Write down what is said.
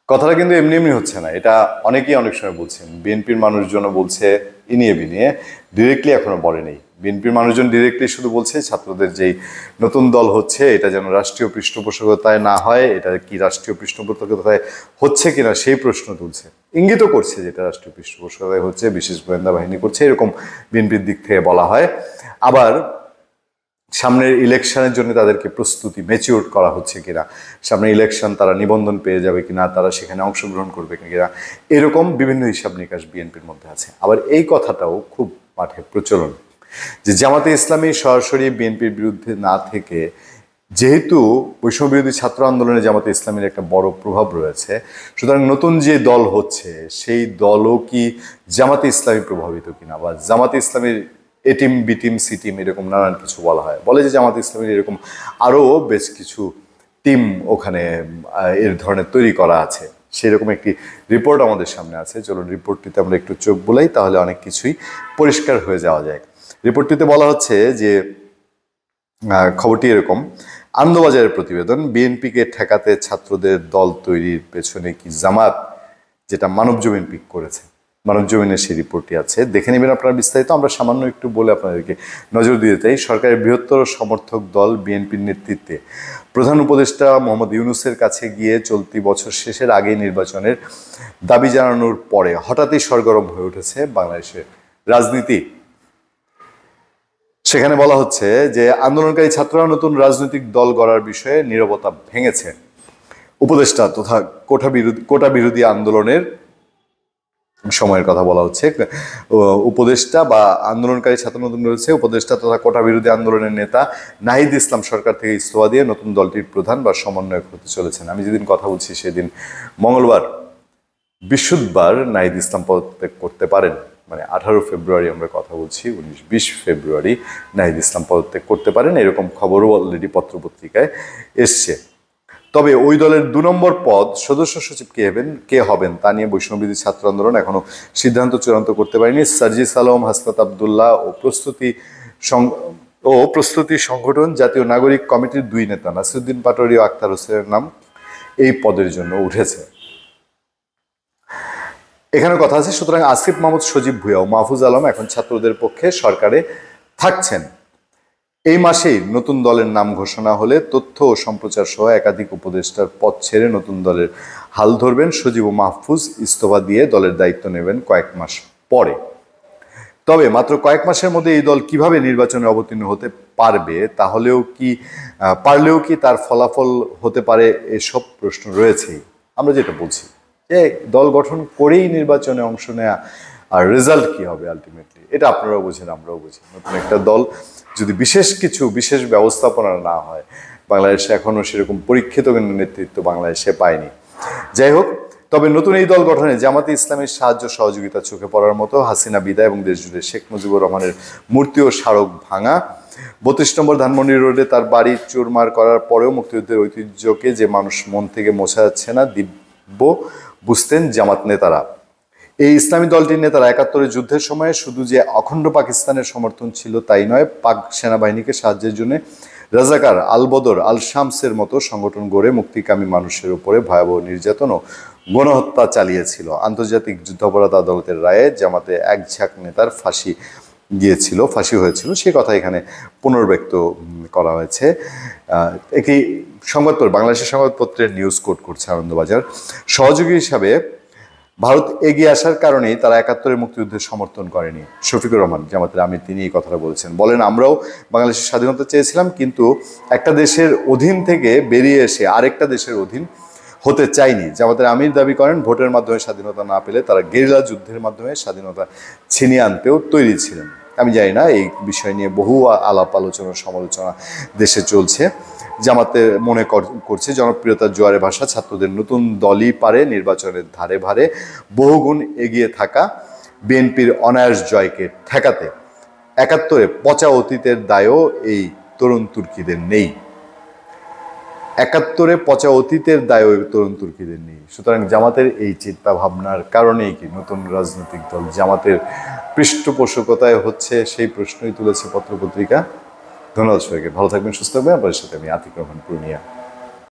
কথাটা কিন্তু এমনি এমনি হচ্ছে না, এটা অনেকেই অনেক সময় বলছেন। বিএনপির মানুষজন বলছে ইনিয়ে বিনিয়ে, ডিরেক্টলি এখনো বলেনি। বিএনপির মানুষজন ডিরেক্টলি শুধু বলছে ছাত্রদের যেই নতুন দল হচ্ছে এটা যেন রাষ্ট্রীয় পৃষ্ঠপোষকতায় না হয়, এটা কি রাষ্ট্রীয় পৃষ্ঠপোষকতায় হচ্ছে কিনা সেই প্রশ্ন তুলছে, ইঙ্গিত করছে যেটা রাষ্ট্রীয় পৃষ্ঠপোষকতায় হচ্ছে, বিশেষ গোয়েন্দা বাহিনী করছে, এরকম বিএনপির দিক থেকে বলা হয়। আবার সামনের ইলেকশনের জন্য তাদেরকে প্রস্তুতি ম্যাচিউর করা হচ্ছে কিনা, সামনে ইলেকশন তারা নিবন্ধন পেয়ে যাবে কিনা, তারা সেখানে অংশগ্রহণ করবে কিনা, এরকম বিভিন্ন হিসাব নিকাশ বিএনপির মধ্যে আছে। আবার এই কথাটাও খুব মাঠে প্রচলন যে জামাতে ইসলামী সরাসরি বিএনপির বিরুদ্ধে না থেকে, যেহেতু বৈষম্য বিরোধী ছাত্র আন্দোলনে জামাতে ইসলামীর একটা বড় প্রভাব রয়েছে, সুতরাং নতুন যে দল হচ্ছে সেই দলও কি জামাতে ইসলামী প্রভাবিত কিনা, বা জামাতে ইসলামীর A team B team C team এরকম নানান কিছু বলা হয়, বলে যে জামাত ইসলামীর এরকম আরও বেশ কিছু টিম ওখানে এর ধরনের তৈরি করা আছে। সেরকম একটি রিপোর্ট আমাদের সামনে আছে, চলুন রিপোর্টটিতে আমরা একটু চোখ বুলাই, তাহলে অনেক কিছুই পরিষ্কার হয়ে যাওয়া যায়। রিপোর্টটিতে বলা হচ্ছে যে খবরটি এরকম: আনন্দবাজারের প্রতিবেদন, বিএনপিকে ঠেকাতে ছাত্রদের দল তৈরির পেছনে কি জামাত, যেটা মানবজমিন পিক করেছে। মানবজমিনের সেই রিপোর্টটি আছে, দেখে নেবেন আপনারা বিস্তারিত। আমরা সামান্য একটু বলে আপনাদেরকে নজর দিতে চাই। সরকারের বৃহত্তর সমর্থক দল বিএনপির নেতৃত্বে প্রধান উপদেষ্টা মোহাম্মদ ইউনূসের কাছে গিয়ে চলতি বছর শেষের আগে নির্বাচনের দাবি জানানোর পরে হঠাৎই সরগরম হয়ে উঠেছে বাংলাদেশের রাজনীতি। সেখানে বলা হচ্ছে যে আন্দোলনকারী ছাত্ররা নতুন রাজনৈতিক দল গড়ার বিষয়ে নীরবতা ভেঙেছে। উপদেষ্টা তথা কোটা বিরোধী আন্দোলনের সময়ের কথা বলা হচ্ছে। উপদেষ্টা বা আন্দোলনকারী ছাত্র নতুন রয়েছে, উপদেষ্টা তথা কোটা বিরোধী আন্দোলনের নেতা নাহিদ ইসলাম সরকার থেকে ইস্তফা দিয়ে নতুন দলটির প্রধান বা সমন্বয়ক হতে চলেছেন। আমি যেদিন কথা বলছি সেদিন মঙ্গলবার, বৃহস্পতিবার নাহিদ ইসলাম পদত্যাগ করতে পারেন, মানে 18 ফেব্রুয়ারি আমরা কথা বলছি, 19-20 ফেব্রুয়ারি নাহিদ ইসলাম পদত্যাগ করতে পারেন, এরকম খবরও অলরেডি পত্রপত্রিকায় এসছে। তবে ওই দলের 2 নম্বর পদ সদস্য সচিব কে হবেন তা নিয়ে বৈষম্যবিরোধী ছাত্র আন্দোলন এখনো সিদ্ধান্ত চূড়ান্ত করতে পারেনি। সার্জিস আলম, হাসনাত আবদুল্লাহ ও প্রস্তুতি সংগঠন জাতীয় নাগরিক কমিটির 2 নেতা নাসিরউদ্দিন পাটোয়ারি ও আক্তার হোসেনের নাম এই পদের জন্য উঠেছে। এখানে কথা আছে, সুতরাং আসিফ মাহমুদ, সজীব ভুঁইয়া ও মাহফুজ আলম এখন ছাত্রদের পক্ষে সরকারে থাকছেন। এই মাসেই নতুন দলের নাম ঘোষণা হলে তথ্য ও সম্প্রচার সহ একাধিক উপদেষ্টার পদ ছেড়ে নতুন দলের হাল ধরবেন সজীব ও মাহফুজ। ইস্তফা দিয়ে দলের দায়িত্ব নেবেন কয়েক মাস পরে। তবে মাত্র কয়েক মাসের মধ্যে এই দল কিভাবে নির্বাচনে অবতীর্ণ হতে পারবে, পারলেও কি তার ফলাফল হতে পারে, এসব প্রশ্ন রয়েছেই। আমরা যেটা বলছি যে দল গঠন করেই নির্বাচনে অংশ নেওয়া, আর রেজাল্ট কি হবে আলটিমেটলি, এটা আপনারাও বোঝেন, আমরাও বুঝি। নতুন একটা দল যদি বিশেষ ব্যবস্থাপনা না হয়, বাংলাদেশে এখনো সেরকম পরীক্ষিত কিন্তু নেতৃত্ব বাংলাদেশে পায়নি। যাই হোক, তবে নতুন এই দল গঠনে জামাতে ইসলামের সাহায্য সহযোগিতা চোখে পড়ার মতো। হাসিনা বিদায় এবং দেশজুড়ে শেখ মুজিবুর রহমানের মূর্তি ও স্মারক ভাঙা, 32 নম্বর ধানমন্ডি রোডে তার বাড়ি চুরমার করার পরেও মুক্তিযুদ্ধের ঐতিহ্যকে যে মানুষ মন থেকে মোছা যাচ্ছে না, দিব্য বুঝতেন জামাত নেতারা। এই ইসলামী দলটির নেতারা 71 যুদ্ধের সময়ে শুধু যে অখণ্ড পাকিস্তানের সমর্থন ছিল তাই নয়, পাক সেনাবাহিনীকে সাহায্যের জন্য রাজাকার, আল বদর, আল শামসের মতো সংগঠন গড়ে মুক্তিকামী মানুষের উপরে ভয়াবহ নির্যাতন ও গণহত্যা চালিয়েছিল। আন্তর্জাতিক যুদ্ধাপরাধ আদালতের রায়ে জামাতে এক ঝাঁক নেতার ফাঁসি হয়েছিল, সে কথা এখানে পুনর্ব্যক্ত করা হয়েছে। একটি সংবাদপত্র, বাংলাদেশের সংবাদপত্রের নিউজ কোট করছে আনন্দবাজার। সহযোগী হিসাবে ভারত এগিয়ে আসার কারণেই তারা 71 মুক্তিযুদ্ধের সমর্থন করেনি। শফিকুর রহমান, জামাতের আমির, তিনি এই কথাটা বলেছেন। বলেন, আমরাও বাংলাদেশের স্বাধীনতা চেয়েছিলাম, কিন্তু একটা দেশের অধীন থেকে বেরিয়ে এসে আরেকটা দেশের অধীন হতে চাইনি। জামাতের আমির দাবি করেন, ভোটের মাধ্যমে স্বাধীনতা না পেলে তারা গেরিলা যুদ্ধের মাধ্যমে স্বাধীনতা ছিনিয়ে আনতেও তৈরি ছিলেন। আমি জানি না, এই বিষয় নিয়ে বহু আলাপ আলোচনা সমালোচনা দেশে চলছে। জামাতে মনে করছে জনপ্রিয়তার জোয়ারে ভাষা ছাত্রদের নতুন দলই পারে নির্বাচনের ধারে ভারে বহুগুণ এগিয়ে থাকা বিএনপির অনায়াস জয়কে ঠেকাতে। 71-এ পচা অতীতের দায়ও এই তরুণ তুর্কিদের নেই। 71-এ পচা অতীতের দায়ও তরুণ তুর্কিদের নেই। সুতরাং জামাতের এই চিন্তা ভাবনার কারণেই কি নতুন রাজনৈতিক দল জামাতের পৃষ্ঠপোষকতায় হচ্ছে, সেই প্রশ্নই তুলেছে পত্রপত্রিকা। ধন্যবাদ সবাইকে, ভালো থাকবেন, সুস্থ থাকবেন। আপনাদের সাথে আমি আতিক রহমান, পূর্ণিয়া।